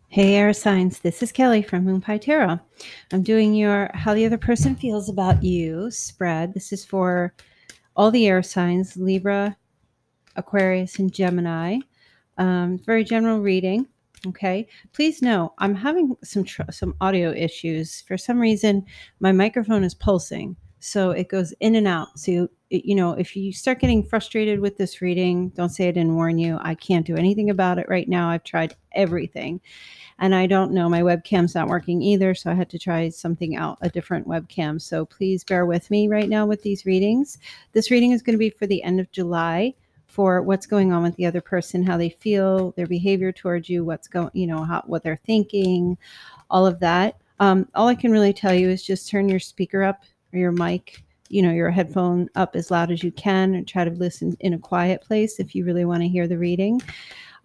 Hey, air signs. This is Kelly from Moon Pie Tarot. I'm doing your How the Other Person Feels About You spread. This is for all the air signs, Libra, Aquarius, and Gemini. Very general reading. Okay. Please know I'm having some audio issues. For some reason, my microphone is pulsing, so it goes in and out. So if you start getting frustrated with this reading, don't say I didn't warn you. I can't do anything about it right now. I've tried everything. And I don't know, my webcam's not working either, so I had to try something out, a different webcam. So please bear with me right now with these readings. This reading is going to be for the end of July, for what's going on with the other person, how they feel, their behavior towards you, what they're thinking, all of that. All I can really tell you is just turn your speaker up or your mic, your headphone up as loud as you can, and try to listen in a quiet place if you really want to hear the reading.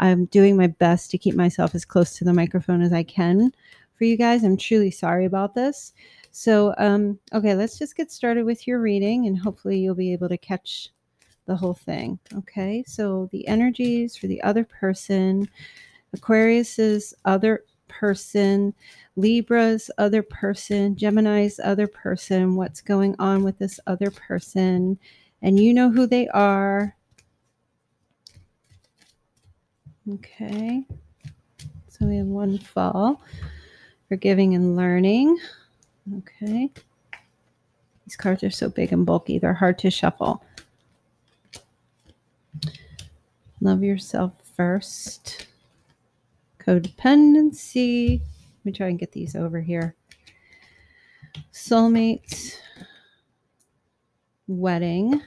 I'm doing my best to keep myself as close to the microphone as I can for you guys. I'm truly sorry about this. So, okay, let's just get started with your reading, and hopefully you'll be able to catch the whole thing. Okay, so the energies for the other person, Aquarius's other person, Libra's other person, Gemini's other person, what's going on with this other person, and you know who they are. Okay, so we have one fall, forgiving and learning. Okay, these cards are so big and bulky, they're hard to shuffle. Love yourself first. Codependency. Let me try and get these over here. Soulmates. Wedding.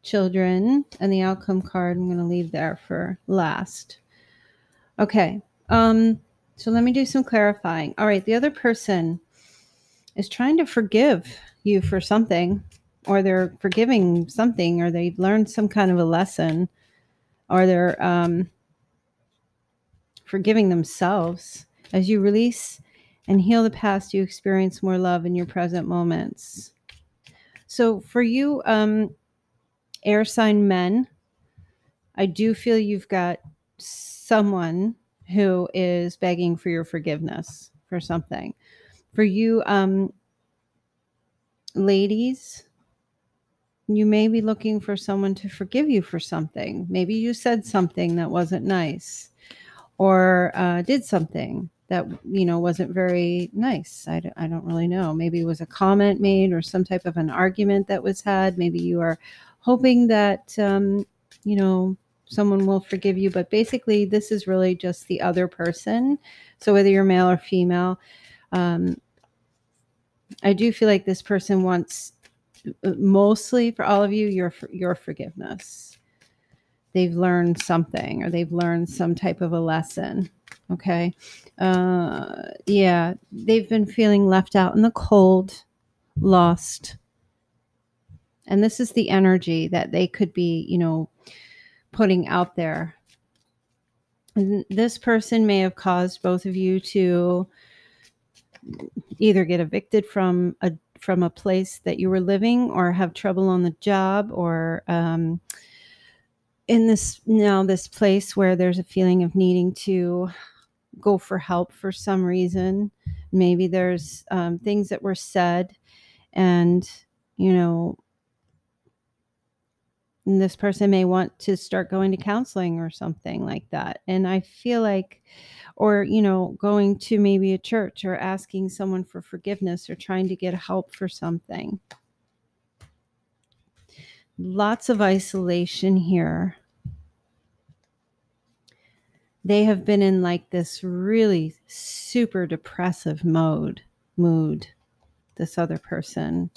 Children. And the outcome card I'm going to leave there for last. Okay. So let me do some clarifying. All right. The other person is trying to forgive you for something, or they're forgiving something, or they've learned some kind of a lesson, or they're forgiving themselves. As you release and heal the past, you experience more love in your present moments. So for you, air sign men, I do feel you've got someone who is begging for your forgiveness for something. For you, ladies, you may be looking for someone to forgive you for something. Maybe you said something that wasn't nice, or did something that wasn't very nice. I don't really know. Maybe it was a comment made, or some type of an argument that was had. Maybe you are hoping that someone will forgive you, but basically this is really just the other person. So whether you're male or female, I do feel like this person wants, mostly for all of you, your forgiveness. They've learned something, or they've learned some type of a lesson. Okay. Yeah, they've been feeling left out in the cold, lost. And this is the energy that they could be, putting out there. And this person may have caused both of you to either get evicted from a place that you were living, or have trouble on the job, or in this place where there's a feeling of needing to go for help for some reason. Maybe there's things that were said, and this person may want to start going to counseling or something like that. And I feel like, or going to maybe a church, or asking someone for forgiveness, or trying to get help for something. Lots of isolation here. They have been in like this really super depressive mood, this other person.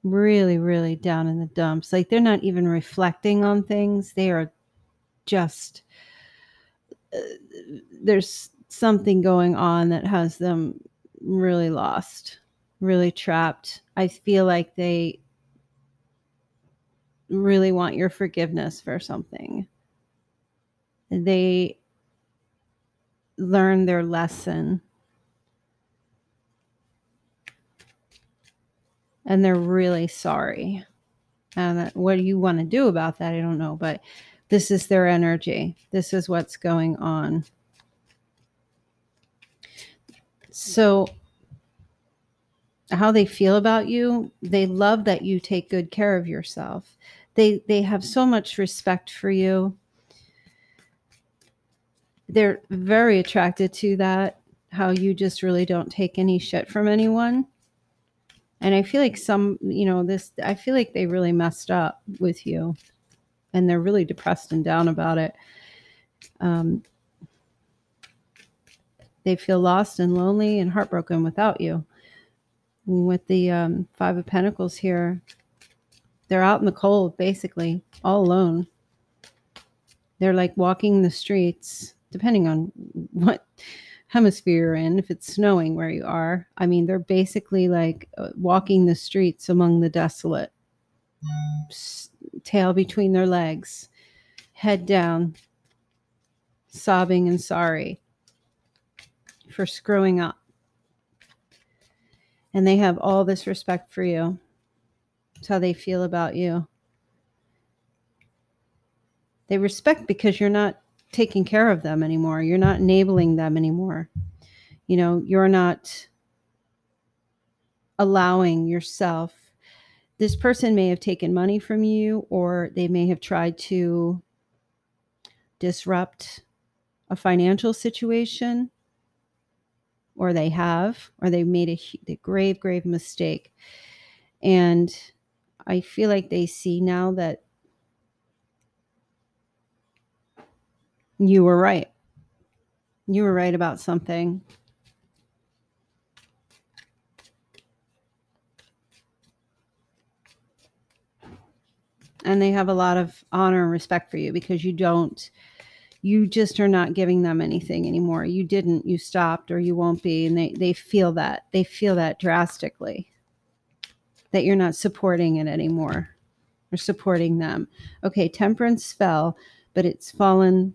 Really, really down in the dumps. Like, they're not even reflecting on things. They are just, there's something going on that has them really lost, really trapped. I feel like they really want your forgiveness for something. They learned their lesson, and they're really sorry. And what do you want to do about that? I don't know. But This is their energy. This is what's going on. So how they feel about you, they love that you take good care of yourself. They have so much respect for you. They're very attracted to that, how you just really don't take any shit from anyone. And I feel like I feel like they really messed up with you and they're really depressed and down about it. They feel lost and lonely and heartbroken without you. And with the Five of Pentacles here, they're out in the cold, basically, all alone. They're like walking the streets, depending on what hemisphere you're in. If it's snowing where you are, I mean, they're basically like walking the streets among the desolate, tail between their legs, head down, sobbing and sorry for screwing up. And they have all this respect for you. It's how they feel about you. They respect because you're not taking care of them anymore. You're not enabling them anymore. You know, you're not allowing yourself. This person may have taken money from you, or they may have tried to disrupt a financial situation, or they made a grave mistake. And I feel like they see now that you were right. You were right about something. And they have a lot of honor and respect for you because you just are not giving them anything anymore. You stopped, or you won't be. And they feel that. They feel that drastically, that you're not supporting it anymore or supporting them. Okay, Temperance fell, but it's fallen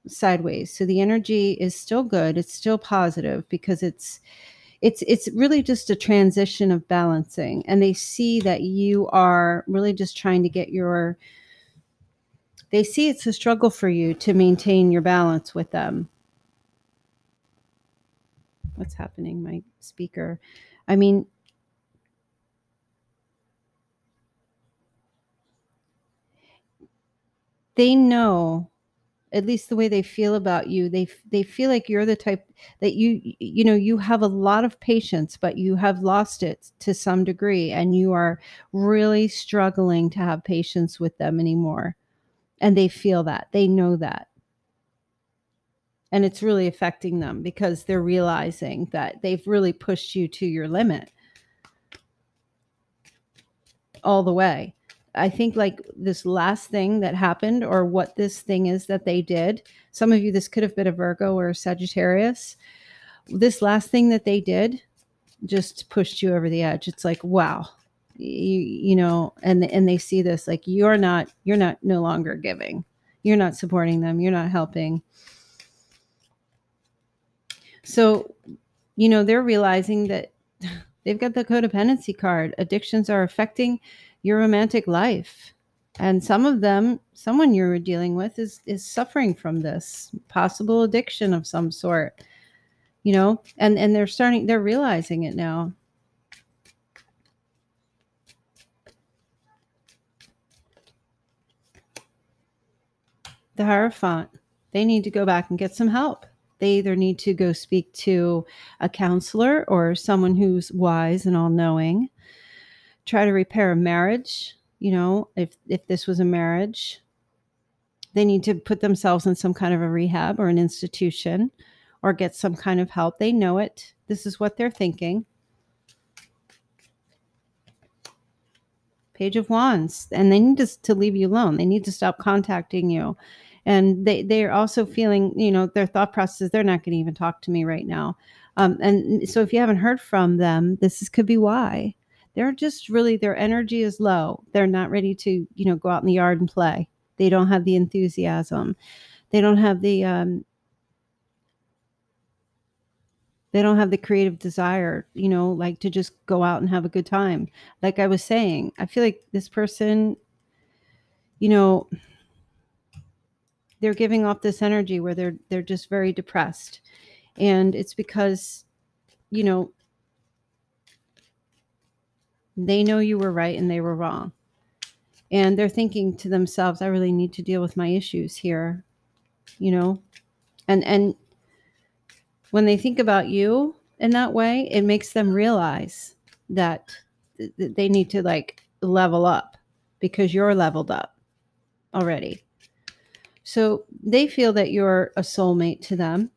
sideways. So the energy is still good. It's still positive because it's really just a transition of balancing. And they see that you are really just trying to they see it's a struggle for you to maintain your balance with them. What's happening, my speaker? I mean, they know, at least the way they feel about you, they feel like you're the type that you have a lot of patience, but you have lost it to some degree, and you are really struggling to have patience with them anymore. And they feel that. They know that. And it's really affecting them because they're realizing that they've really pushed you to your limit all the way. I think like this last thing that happened, or what this thing is that they did, some of you, this could have been a Virgo or a Sagittarius. This last thing that they did just pushed you over the edge. It's like, wow, you know, and they see this, like, you're not no longer giving. You're not supporting them. You're not helping. So, you know, they're realizing that they've got the codependency card. Addictions are affecting your romantic life. And someone you're dealing with is suffering from this possible addiction of some sort, you know, and they're realizing it now. The Hierophant, they need to go back and get some help. They either need to go speak to a counselor or someone who's wise and all-knowing. Try to repair a marriage. You know, if this was a marriage, they need to put themselves in some kind of a rehab or an institution, or get some kind of help. They know it. This is what they're thinking. Page of Wands. And they need to leave you alone. They need to stop contacting you. And they're also feeling, you know, their thought process, they're not going to even talk to me right now. And so if you haven't heard from them, could be why. They're just really, their energy is low. They're not ready to, you know, go out in the yard and play. They don't have the enthusiasm. They don't have the creative desire, you know, like to just go out and have a good time. Like I was saying, I feel like this person, you know, they're giving off this energy where they're just very depressed. And it's because, you know, they know you were right and they were wrong. And they're thinking to themselves, I really need to deal with my issues here, you know? And when they think about you in that way, it makes them realize that they need to like level up because you're leveled up already. So they feel that you're a soulmate to them,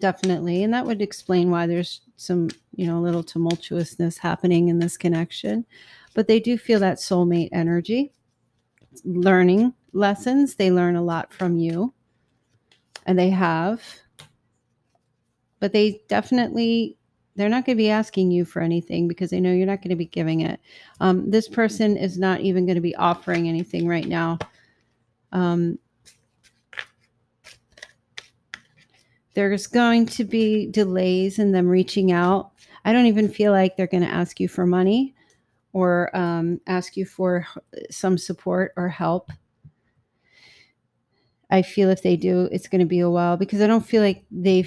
definitely. And that would explain why there's some, you know, little tumultuousness happening in this connection. But they do feel that soulmate energy, learning lessons. They learn a lot from you, and they have. But they definitely, they're not going to be asking you for anything because they know you're not going to be giving it. This person is not even going to be offering anything right now. There's going to be delays in them reaching out. I don't even feel like they're going to ask you for money or ask you for some support or help. I feel if they do, it's going to be a while because I don't feel like they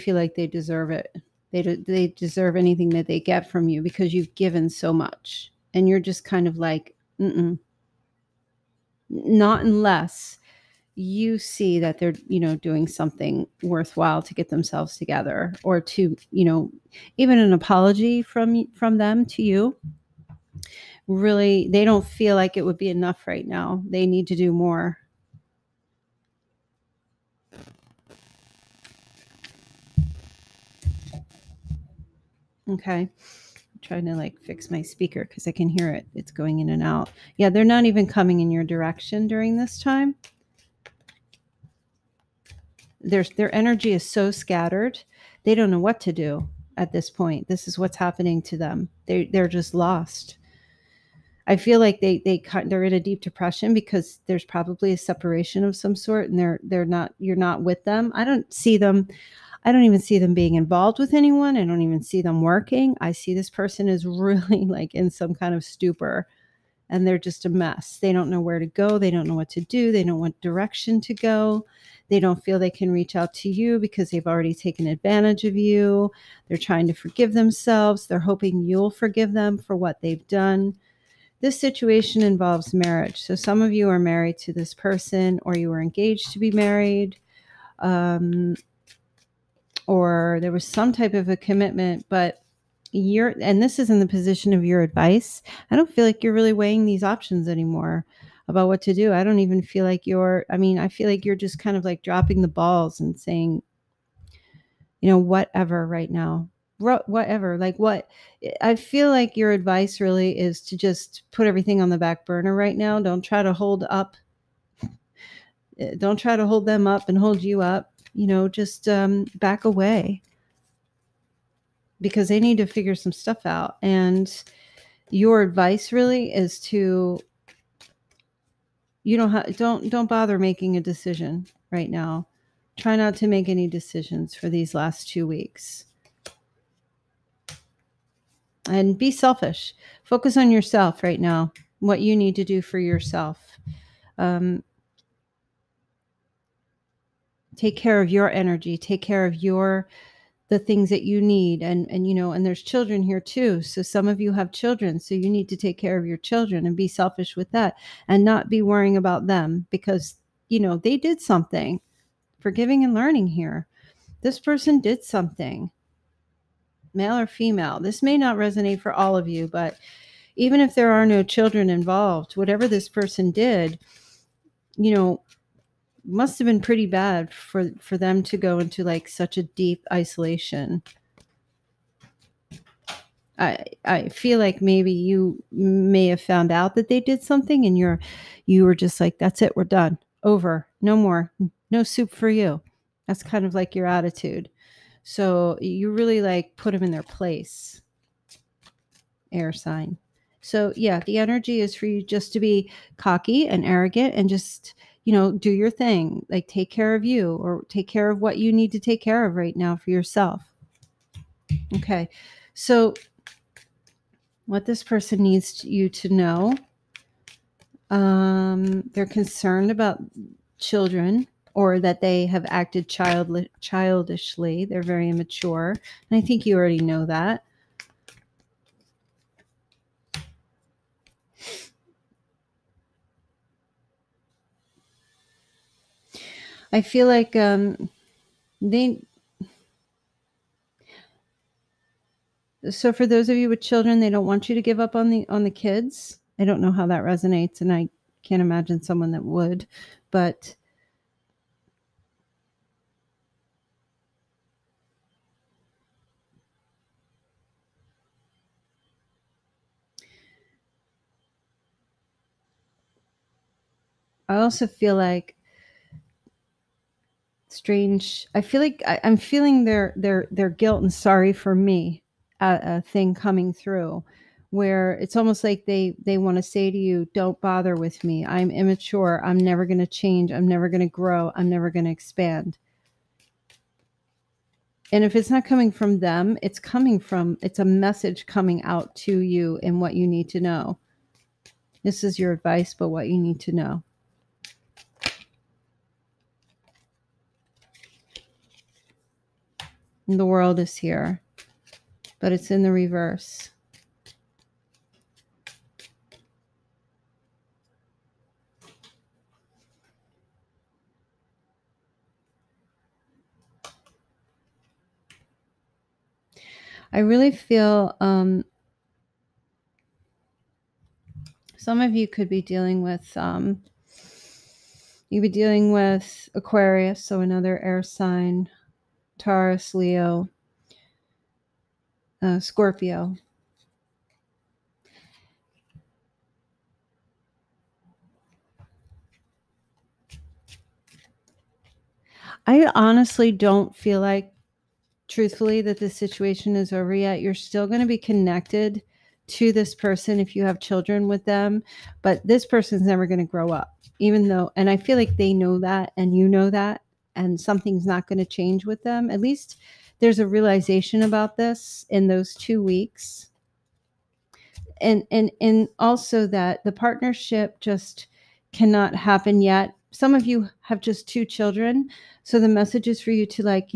deserve it. They deserve anything that they get from you because you've given so much. And you're just kind of like, not unless you see that they're, you know, doing something worthwhile to get themselves together, or to, you know, even an apology from them to you. Really, they don't feel like it would be enough right now. They need to do more. Okay. I'm trying to like fix my speaker because I can hear it. It's going in and out. Yeah, they're not even coming in your direction during this time. Their energy is so scattered. They don't know what to do at this point. This is what's happening to them. They're just lost. I feel like they're in a deep depression because there's probably a separation of some sort, and you're not with them. I don't even see them being involved with anyone. I don't even see them working. I see this person is really like in some kind of stupor, and they're just a mess. They don't know where to go. They don't know what to do. They don't know what direction to go. They don't feel they can reach out to you because they've already taken advantage of you. They're trying to forgive themselves. They're hoping you'll forgive them for what they've done. This situation involves marriage. So some of you are married to this person, or you were engaged to be married, or there was some type of a commitment, but and this is in the position of your advice. I don't feel like you're really weighing these options anymore about what to do. I don't even feel like I feel like you're just kind of like dropping the balls and saying, you know, whatever right now. Whatever, like what I feel like your advice really is to just put everything on the back burner right now. Don't try to hold them up and hold you up, you know, just back away because they need to figure some stuff out. And your advice really is to, don't bother making a decision right now. Try not to make any decisions for these last 2 weeks. And be selfish. Focus on yourself right now, what you need to do for yourself. Take care of your energy. Take care of the things that you need. And you know, and there's children here too. So some of you have children. So you need to take care of your children and be selfish with that and not be worrying about them because, you know, they did something. Forgiving and learning here. This person did something. Male or female. This may not resonate for all of you, but even if there are no children involved, whatever this person did, you know, must have been pretty bad for them to go into like such a deep isolation. I feel like maybe you may have found out that they did something and you were just like, that's it, we're done. Over. No more. No soup for you. That's kind of like your attitude. So you really like put them in their place. Air sign. So yeah, the energy is for you just to be cocky and arrogant and just, you know, do your thing. Like take care of you or take care of what you need to take care of right now for yourself. Okay. So what this person needs you to know, they're concerned about children or that they have acted childishly. They're very immature. And I think you already know that. I feel like they. So for those of you with children, they don't want you to give up on the kids. I don't know how that resonates, and I can't imagine someone that would, but I also feel like strange. I feel like I'm feeling their guilt and sorry for me, a thing coming through, where it's almost like they want to say to you, "Don't bother with me. I'm immature. I'm never going to change. I'm never going to grow. I'm never going to expand." And if it's not coming from them, it's a message coming out to you and what you need to know. This is your advice, but what you need to know. And the world is here, but it's in the reverse. I really feel some of you could be dealing with you'd be dealing with Aquarius, so another air sign, Taurus, Leo, Scorpio. I honestly don't feel like, truthfully, that the situation is over yet. You're still going to be connected to this person if you have children with them, but this person's never going to grow up, even though, and I feel like they know that and you know that, and something's not going to change with them. At least there's a realization about this in those 2 weeks. And also that the partnership just cannot happen yet. Some of you have just 2 children, so the message is for you to, like,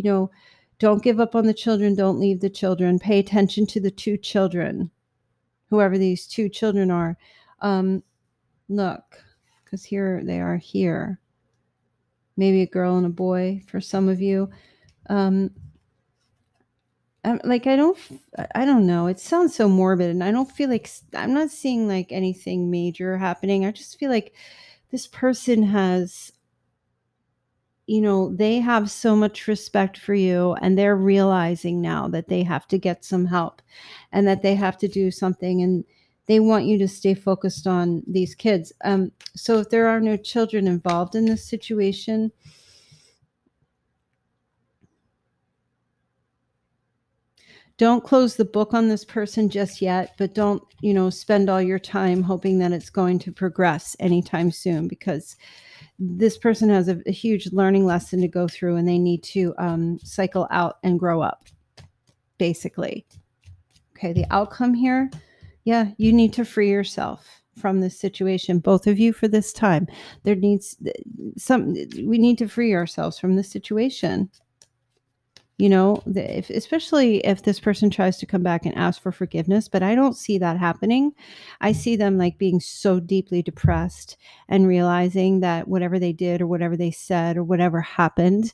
don't give up on the children, don't leave the children, pay attention to the 2 children, whoever these 2 children are. Look, because here they are here, maybe a girl and a boy for some of you. Like, I don't know. It sounds so morbid, and I don't feel like I'm not seeing like anything major happening. I just feel like this person has, they have so much respect for you, and they're realizing now that they have to get some help and that they have to do something, and they want you to stay focused on these kids. So if there are no children involved in this situation, don't close the book on this person just yet, but don't, spend all your time hoping that it's going to progress anytime soon, because this person has a huge learning lesson to go through, and they need to cycle out and grow up, basically. Okay, the outcome here, yeah, you need to free yourself from this situation, both of you, for this time. We need to free ourselves from this situation. Especially if this person tries to come back and ask for forgiveness, but I don't see that happening. I see them like being so deeply depressed and realizing that whatever they did or whatever they said or whatever happened,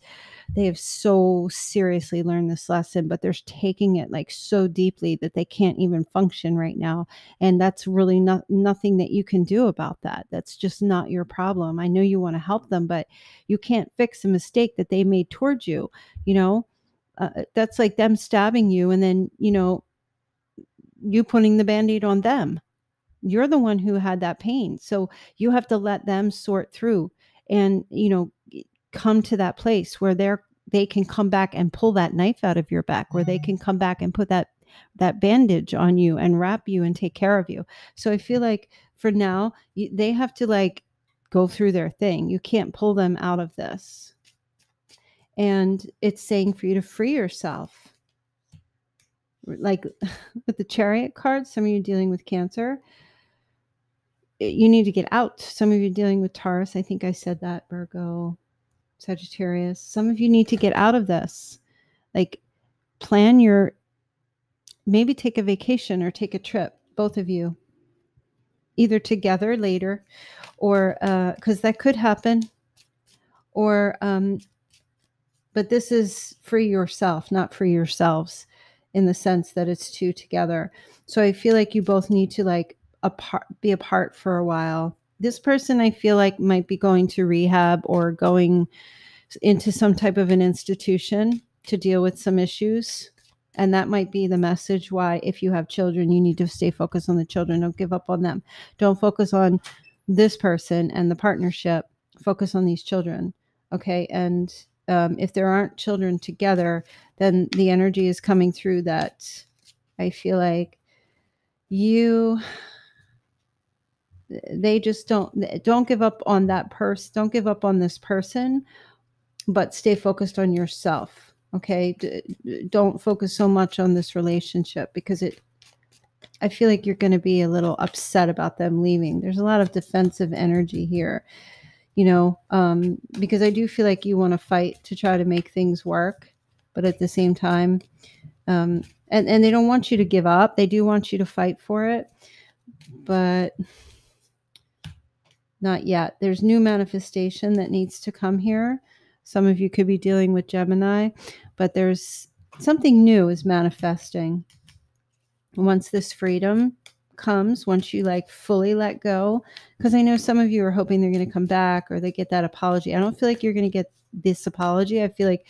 they have so seriously learned this lesson, but they're taking it like so deeply that they can't even function right now. And that's really nothing that you can do about that. That's just not your problem. I know you want to help them, but you can't fix a mistake that they made towards you. That's like them stabbing you and then, you putting the Band-Aid on them. You're the one who had that pain. So you have to let them sort through and, come to that place where they can come back and pull that knife out of your back, where they can come back and put that bandage on you and wrap you and take care of you. So I feel like for now, they have to like go through their thing. You can't pull them out of this. And it's saying for you to free yourself. Like with the Chariot card, some of you dealing with Cancer, you need to get out. Some of you dealing with Taurus, I think I said that, Virgo. Sagittarius. Some of you need to get out of this. Like, maybe take a vacation or take a trip, both of you, either together later, or because that could happen, or but this is for yourself, not for yourselves, in the sense that it's two together. So I feel like you both need to be apart for a while. This person, I feel like, might be going to rehab or going into some type of an institution to deal with some issues. And that might be the message why, if you have children, you need to stay focused on the children. Don't give up on them. Don't focus on this person and the partnership. Focus on these children. Okay. And if there aren't children together, then the energy is coming through that I feel like they just don't give up on that person. Don't give up on this person, but stay focused on yourself. Okay. Don't focus so much on this relationship, because I feel like you're going to be a little upset about them leaving. There's a lot of defensive energy here, because I do feel like you want to fight to try to make things work, but at the same time, and they don't want you to give up. They do want you to fight for it, but not yet. There's new manifestation that needs to come here. Some of you could be dealing with Gemini, but there's something new is manifesting. Once this freedom comes, once you fully let go, because I know some of you are hoping they're going to come back or they get that apology. I don't feel like you're going to get this apology. I feel like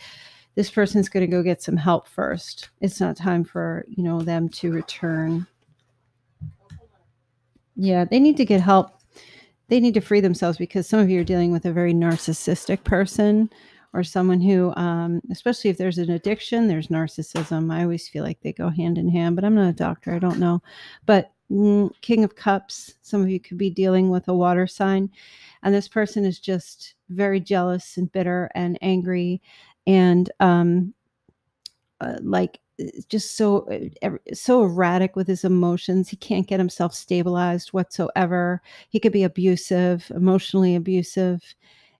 this person's going to go get some help first. It's not time for, them to return. Yeah, they need to get help. They need to free themselves, because some of you are dealing with a very narcissistic person, or someone who, especially if there's an addiction, there's narcissism. I always feel like they go hand in hand, but I'm not a doctor. I don't know. But King of Cups, some of you could be dealing with a water sign, and this person is just very jealous and bitter and angry, and just so erratic with his emotions. He can't get himself stabilized whatsoever. He could be abusive, emotionally abusive,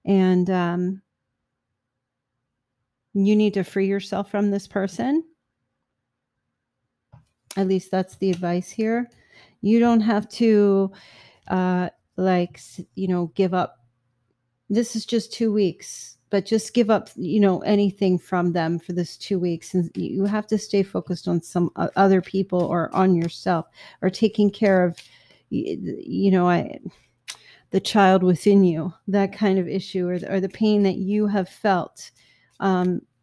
and you need to free yourself from this person. At least that's the advice here. You don't have to give up. This is just 2 weeks, but just give up, anything from them for this 2 weeks. And you have to stay focused on some other people, or on yourself, or taking care of, the child within you, that kind of issue, or the pain that you have felt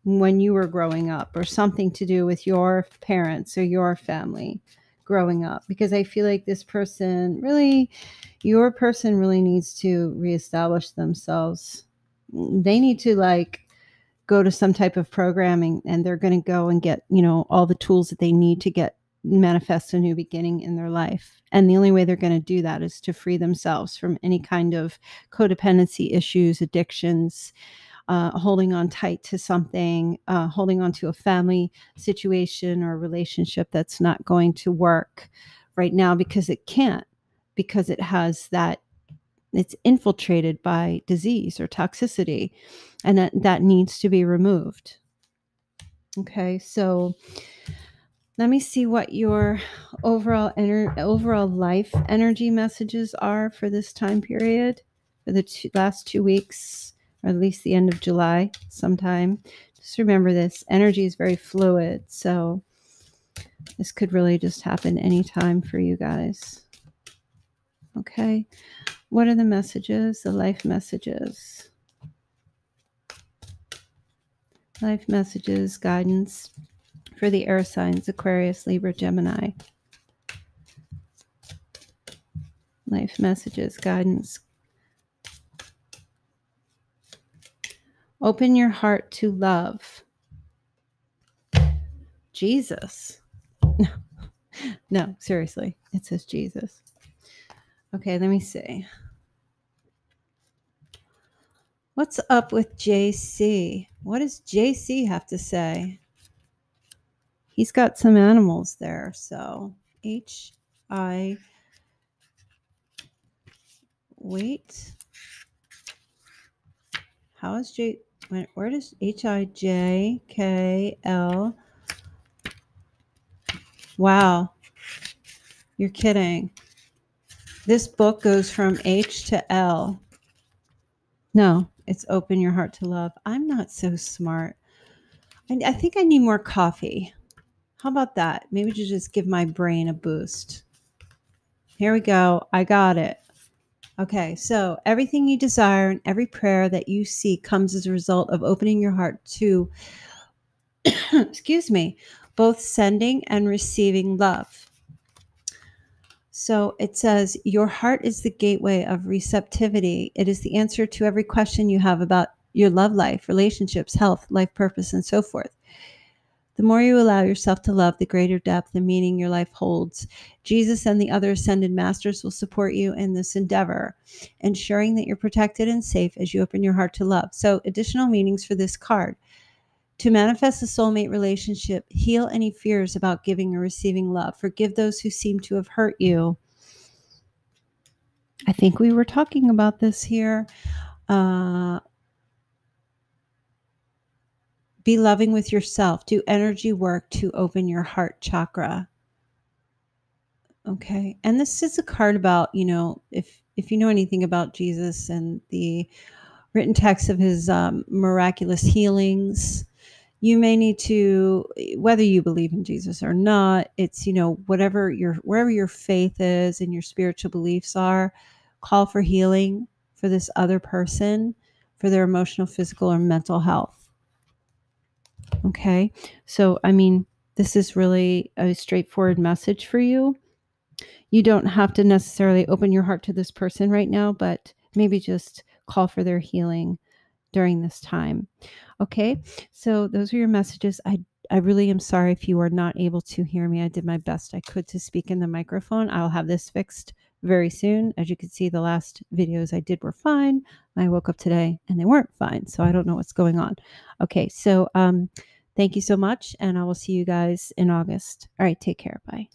when you were growing up, or something to do with your parents or your family growing up. Because I feel like your person really needs to reestablish themselves. They need to go to some type of programming, and they're going to go and get, all the tools that they need to manifest a new beginning in their life. And the only way they're going to do that is to free themselves from any kind of codependency issues, addictions, holding on tight to something, holding on to a family situation or relationship that's not going to work right now, because it can't, because it's infiltrated by disease or toxicity, and that needs to be removed. Okay, so let me see what your overall life energy messages are for this time period, for the last 2 weeks, or at least the end of July sometime. Just remember, this energy is very fluid, so this could really just happen anytime for you guys. Okay, what are the messages, the life messages? Life messages, guidance for the air signs, Aquarius, Libra, Gemini. Life messages, guidance. Open your heart to love. Jesus. No, seriously. It says Jesus. Okay, let me see. What's up with JC? What does JC have to say? He's got some animals there. So wait. How is Where does HIJKL? Wow, you're kidding. This book goes from H to L. No, it's open your heart to love. I'm not so smart. I think I need more coffee. How about that? Maybe to just give my brain a boost. Here we go. I got it. Okay, so everything you desire and every prayer that you seek comes as a result of opening your heart to, excuse me, both sending and receiving love. So it says, your heart is the gateway of receptivity. It is the answer to every question you have about your love life, relationships, health, life purpose, and so forth. The more you allow yourself to love, the greater depth and meaning your life holds. Jesus and the other ascended masters will support you in this endeavor, ensuring that you're protected and safe as you open your heart to love. So, additional meanings for this card. To manifest a soulmate relationship, heal any fears about giving or receiving love. Forgive those who seem to have hurt you. I think we were talking about this here. Be loving with yourself. Do energy work to open your heart chakra. Okay. And this is a card about, if you know anything about Jesus and the written text of his miraculous healings, you may need to, whether you believe in Jesus or not, it's, wherever your faith is and your spiritual beliefs are, call for healing for this other person, for their emotional, physical, or mental health. Okay. So, this is really a straightforward message for you. You don't have to necessarily open your heart to this person right now, but maybe just call for their healing during this time. Okay, so those are your messages. I really am sorry if you are not able to hear me. I did my best I could to speak in the microphone. I'll have this fixed very soon. As you can see, the last videos I did were fine. I woke up today and they weren't fine, so I don't know what's going on. Okay, so thank you so much, and I will see you guys in August. All right, take care. Bye.